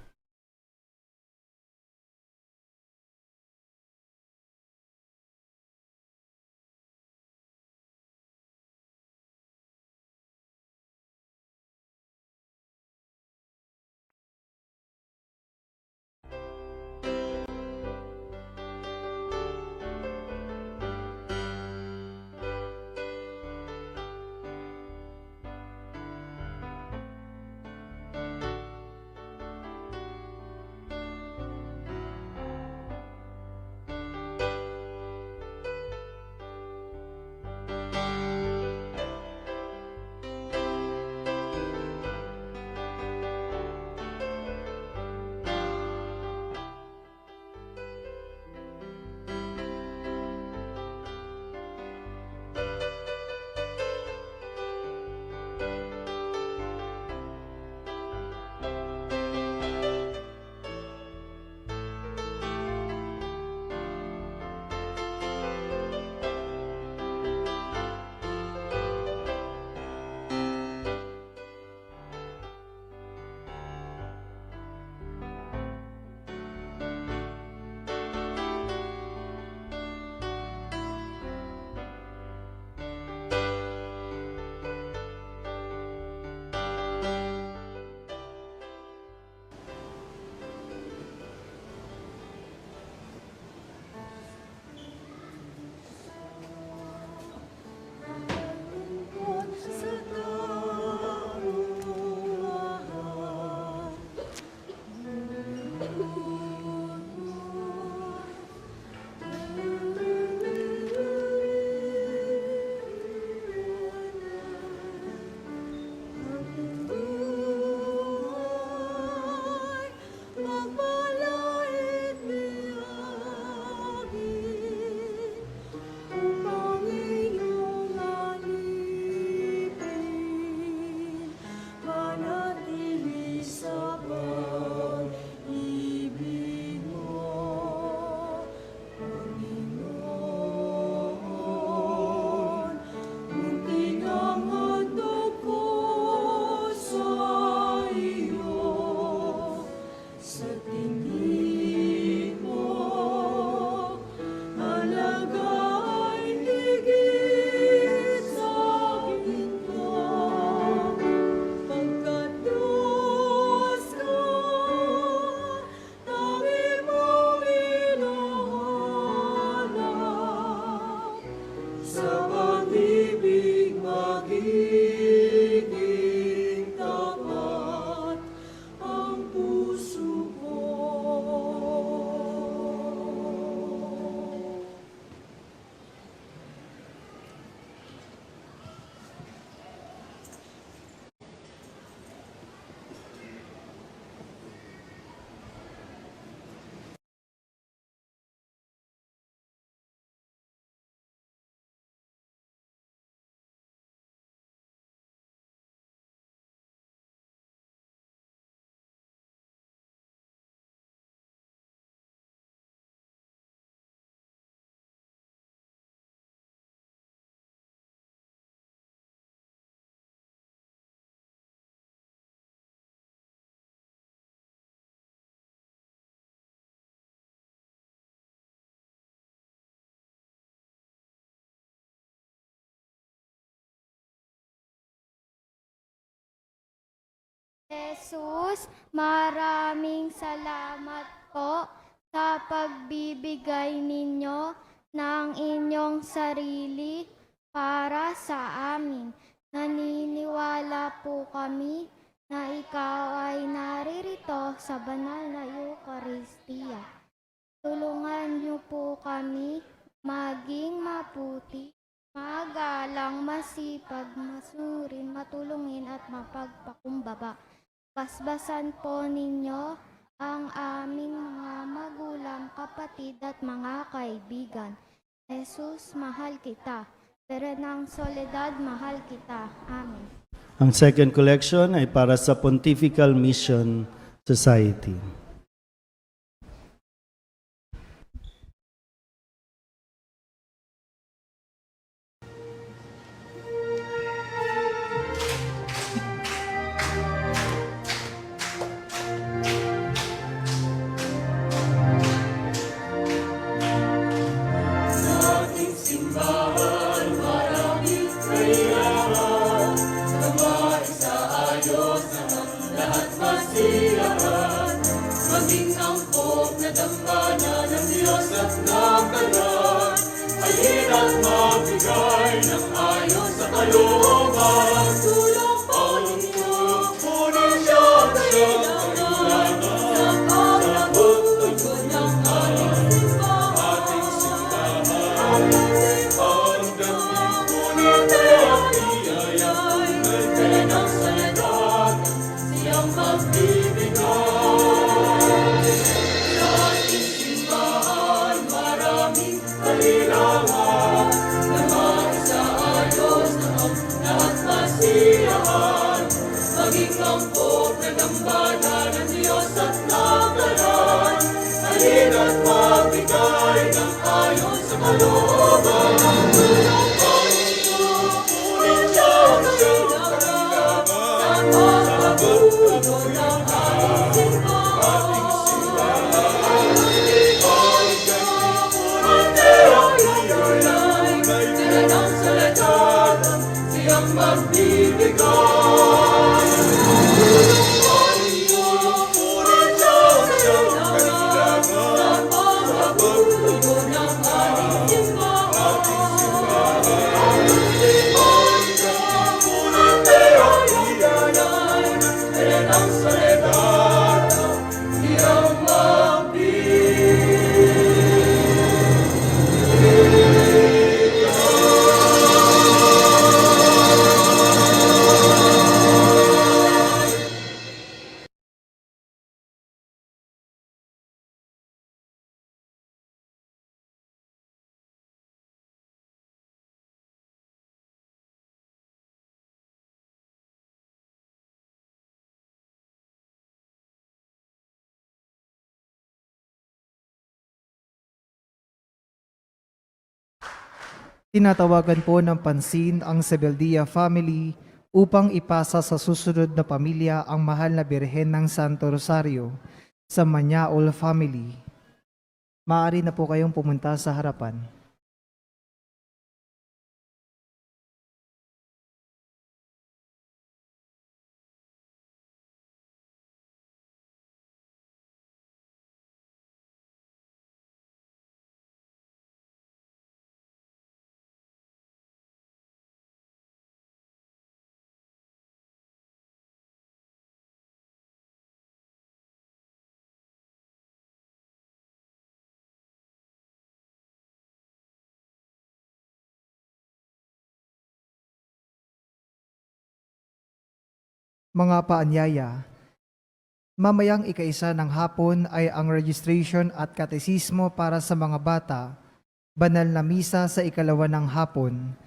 Jesus, maraming salamat po sa pagbibigay ninyo ng inyong sarili para sa amin. Naniniwala po kami na ikaw ay naririto sa banal na Eucharistia. Tulungan niyo po kami maging maputi, magalang, masipag, masunurin, matulungin at mapagpakumbaba. Basbasan po ninyo ang aming mga magulang, kapatid at mga kaibigan. Jesus, mahal kita. Berenang Soledad, mahal kita. Amen. Ang second collection ay para sa Pontifical Mission Society. Maging angkop na dambana ng Diyos at ng kalan. Halin at magbigay ng ayon sa kalooban. Tulong po ninyo, kunin siya ang siyang kailangan. Sa pagtugon ng ating simbahan. Ang daming kunin tayo at iyayang tunay ng Soledad. Siyang magbibigay. Kailangan na maisaayos ng lahat masiyahan. Maging angkop na dambana ng Diyos at ng kalan. Halin at magbigay ng ayon sa kalooban. Tulong po ninyo, kunin siya ang siyang kailangan. Sa pagtugon ng ating simbahan. Berenang Soledad, siyang magbibigay. Tulong po ninyo, kunin siya ang siyang kailangan. Sa pagtugon ng ating simbahan. Kunin tayo at iyayay. Berenang Soledad, siyang magbibigay. Tinatawagan po ng pansin ang Sebeldia family upang ipasa sa susunod na pamilya ang mahal na Birhen ng Santo Rosario sa Manyaol family. Maaari na po kayong pumunta sa harapan. Mga paanyaya, mamayang ika-1 ng hapon ay ang registration at katesismo para sa mga bata, banal na misa sa 2 ng hapon.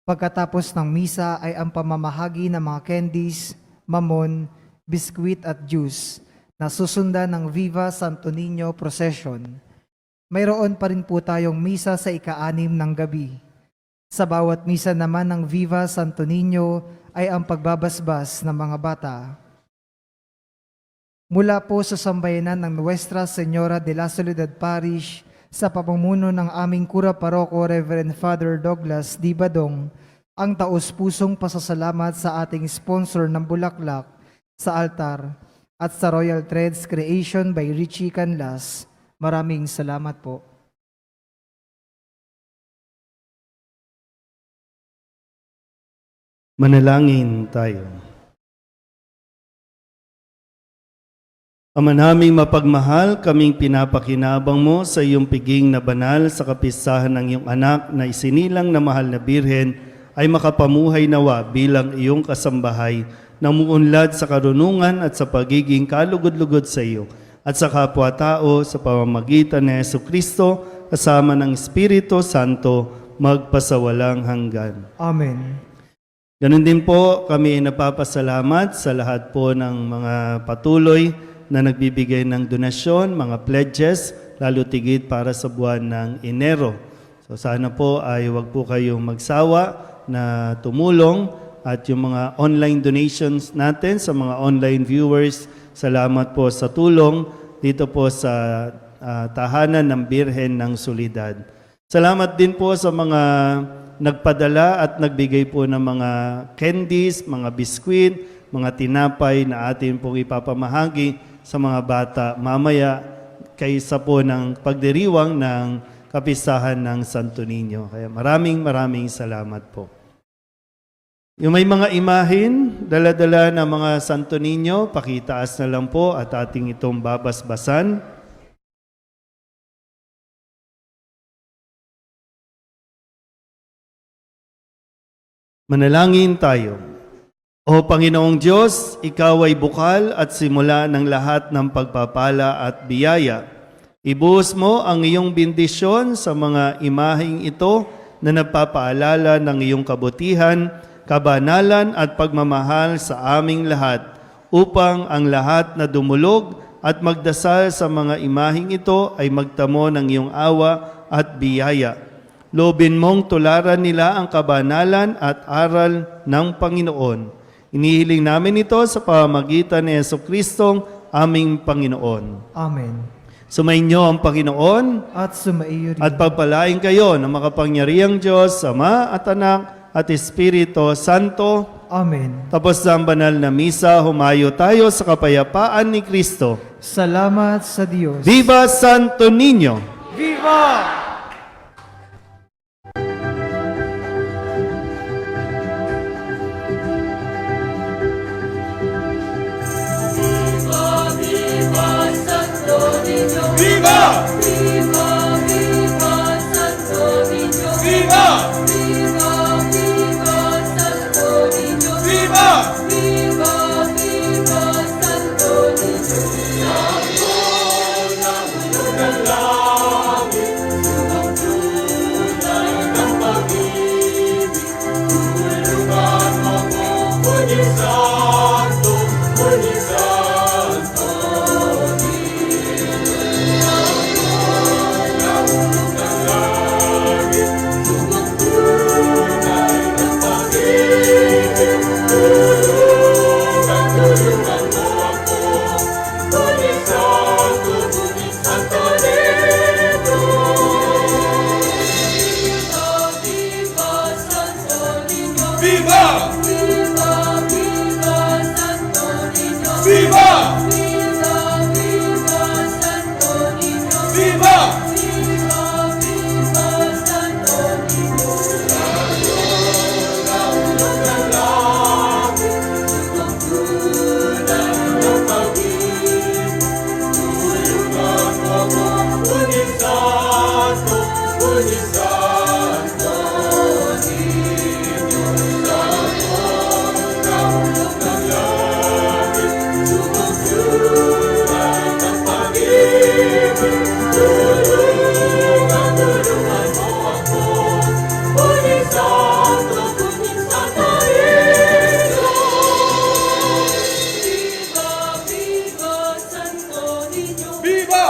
Pagkatapos ng misa ay ang pamamahagi ng mga candies, mamon, biskwit at juice na susundan ng Viva Santo Niño procession. Mayroon pa rin po tayong misa sa 6 ng gabi. Sa bawat misa naman ng Viva Santo Niño ay ang pagbabasbas ng mga bata. Mula po sa sambayanan ng Nuestra Señora de la Soledad Parish sa pamumuno ng aming Kura Paroko Reverend Father Douglas D. Badong, ang taus-pusong pasasalamat sa ating sponsor ng Bulaklak sa altar, at sa Royal Threads Creation by Richie Canlas. Maraming salamat po. Manalangin tayo. Ama naming mapagmahal, kaming pinapakinabang mo sa iyong piging na banal sa kapistahan ng iyong anak na isinilang na mahal na birhen ay makapamuhay nawa bilang iyong kasambahay na muunlad sa karunungan at sa pagiging kalugod-lugod sa iyo at sa kapwa-tao sa pamamagitan ni Jesucristo kasama ng Espiritu Santo magpasawalang hanggan. Amen. Ganun din po kami napapasalamat sa lahat po ng mga patuloy na nagbibigay ng donasyon, mga pledges, lalo tigit para sa buwan ng Enero. So sana po ay wag po kayong magsawa na tumulong at yung mga online donations natin sa mga online viewers, salamat po sa tulong dito po sa tahanan ng Birhen ng Solidad. Salamat din po sa mga nagpadala at nagbigay po ng mga candies, mga biskwit, mga tinapay na atin pong ipapamahagi sa mga bata mamaya kaysa po ng pagdiriwang ng kapistahan ng Santo Niño. Kaya maraming salamat po. Yung may mga imahin, dala-dala ng mga Santo Niño, pakitaas na lang po at ating itong babasbasan. Manalangin tayo. O Panginoong Diyos, Ikaw ay bukal at simula ng lahat ng pagpapala at biyaya. Ibuhos mo ang iyong bendisyon sa mga imaheng ito na nagpapaalala ng iyong kabutihan, kabanalan at pagmamahal sa aming lahat, upang ang lahat na dumulog at magdasal sa mga imaheng ito ay magtamo ng iyong awa at biyaya. Loobin mong tularan nila ang kabanalan at aral ng Panginoon. Inihiling namin ito sa pamamagitan ni Jesucristong aming Panginoon. Amen. Sumainyo ang Panginoon At sumaiyo rin. at pagpalain kayo ng makapangyarihang Diyos, Ama at Anak at Espiritu Santo. Amen. Tapos na ang banal na misa, humayo tayo sa kapayapaan ni Kristo. Salamat sa Diyos. Viva Santo Niño! Viva! Viva! Viva, viva Santo Niño! Viva! Viva, viva Santo Niño! Viva! Viva, viva Santo Niño! Santo na ulo ng langit, sumang tunay ng pag-ibig, tulungan mo ko, Muni Santo, Muni Santo. Viva! Viva, viva Santo Niño! Viva! Viva, viva Santo Niño! Viva! Viva, viva Santo Niño! Santo na ulo ng langit, sumang tunay ng pag-ibig, tulungan mo ko, Muni Santo, Muni Santo Niño. Santo na ulo ng langit, sumang tunay ng pag-ibig, tulungan mo ako, Muni Santo, Muni Santo Niño. Viva, viva Santo Niño! Viva!